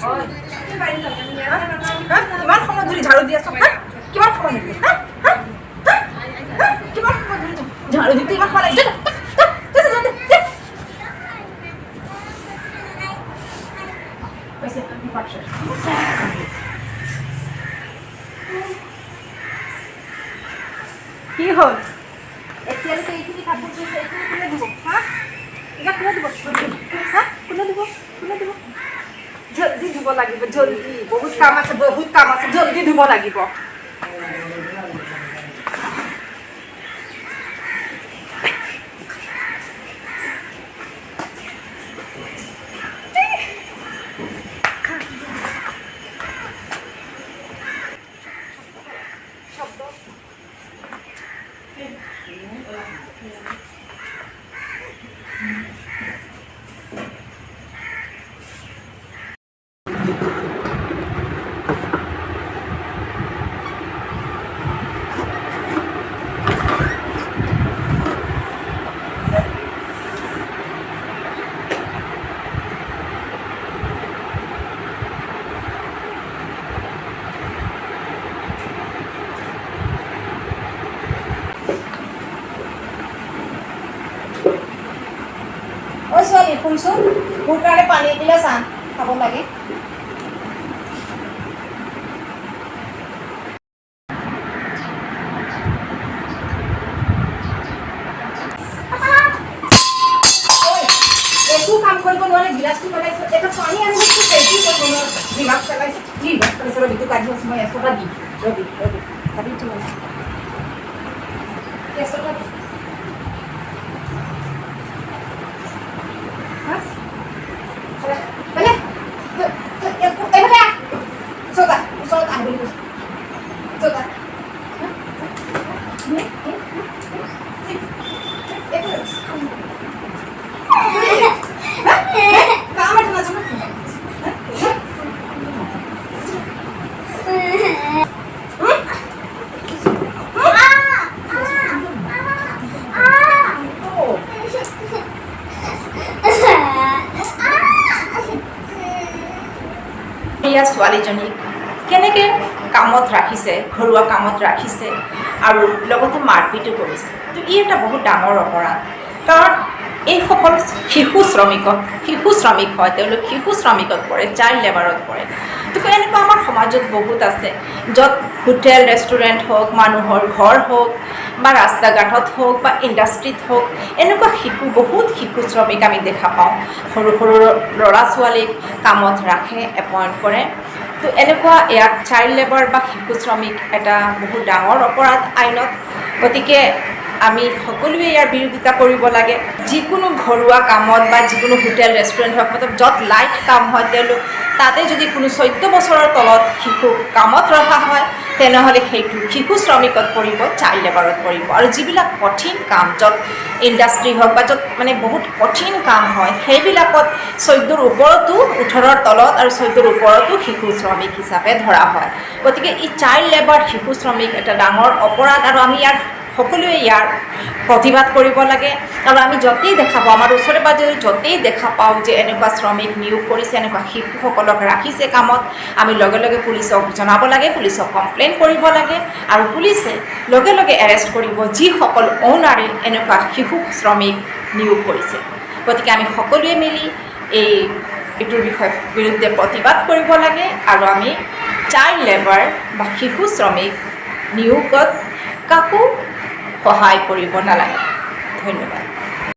কিমান সময় ধৰি ঝাৰু দি আছ কিমান সময় ধৰি কিমান সময় ধৰি ঝাৰু দিতে ইমান সময় লাগিছে কি হ'ল এতিয়ালৈকে এইখিনি কাপোৰ দিছে এইখিনি কোনে দিব হা এটা কোনে দিব হা কোনে দিব জলদি ধুব লাগিব জলদি বহুত কাম আছে জলদি ধুব লাগিব ছোৱালী শুনচোন মোৰ কাৰণে পানী এগিলাচ আন খাব লাগে একো কাম কৰিব নোৱাৰে গিলাচটো পেলাইছো এটা পানী আনিব সেইটো কৰিব নোৱাৰে গিলাচ পেলাইছো ৰবিটো কাটি আছো মই এশটা দিম ৰবি চাবি তোমাৰ এশটা ছোৱালীজনীক কেনেকৈ কামত ৰাখিছে ঘৰুৱা কামত ৰাখিছে আৰু লগতে মাৰপিটো কৰিছে তো ই এটা বহুত ডাঙৰ অপৰাধ কাৰণ এইসকল শিশু শ্ৰমিক হয় তেওঁলোক শিশু শ্ৰমিকত পৰে চাইল্ড লেবাৰত পৰে তো এনেকুৱা আমাৰ সমাজত বহুত আছে য'ত হোটেল ৰেষ্টুৰেণ্ট হওক মানুহৰ ঘৰ হওক বা ৰাস্তা ঘাটত হওক বা ইণ্ডাষ্ট্ৰিত হওক এনেকুৱা বহুত শিশু শ্ৰমিক আমি দেখা পাওঁ সৰু সৰু ল'ৰা ছোৱালীক কামত ৰাখে এপইণ্ট কৰে তো এনেকুৱা ইয়াত চাইল্ড লেবাৰ বা শিশু শ্ৰমিক এটা বহুত ডাঙৰ অপৰাধ আইনত গতিকে আমি সকলোৱে ইয়াৰ বিৰোধিতা কৰিব লাগে যিকোনো ঘৰুৱা কামত বা যিকোনো হোটেল ৰেষ্টুৰেণ্ট হওক মতলব য'ত লাইট কাম হয় তেওঁলোক তাতে যদি কোনো 14 বছৰৰ তলত শিশু কামত ৰখা হয় তেনেহ'লে সেইটো শিশু শ্ৰমিকত পৰিব চাইল্ড লেবাৰত পৰিব আৰু যিবিলাক কঠিন কাম য'ত ইণ্ডাষ্ট্ৰি হওক বা য'ত মানে বহুত কঠিন কাম হয় সেইবিলাকত 14ৰ ওপৰতো 18ৰ তলত আৰু 14ৰ ওপৰতো শিশু শ্ৰমিক হিচাপে ধৰা হয় গতিকে ই চাইল্ড লেবাৰ শিশু শ্ৰমিক এটা ডাঙৰ অপৰাধ আৰু আমি ইয়াৰ সকলোৱে ইয়াৰ প্ৰতিবাদ কৰিব লাগে আৰু আমি য'তেই দেখা পাওঁ আমাৰ ওচৰে পাজৰে য'তেই দেখা পাওঁ যে এনেকুৱা শ্ৰমিক নিয়োগ কৰিছে এনেকুৱা শিশুসকলক ৰাখিছে কামত আমি লগে লগে পুলিচক জনাব লাগে পুলিচক কমপ্লেইন কৰিব লাগে আৰু পুলিচে লগে লগে এৰেষ্ট কৰিব যিসকল অ'নাৰে এনেকুৱা শিশু শ্ৰমিক নিয়োগ কৰিছে গতিকে আমি সকলোৱে মিলি এইটোৰ বিৰুদ্ধে প্ৰতিবাদ কৰিব লাগে আৰু আমি চাইল্ড লেবাৰ বা শিশু শ্ৰমিক নিয়োগত কাকো সহায় কৰিব নালাগে ধন্যবাদ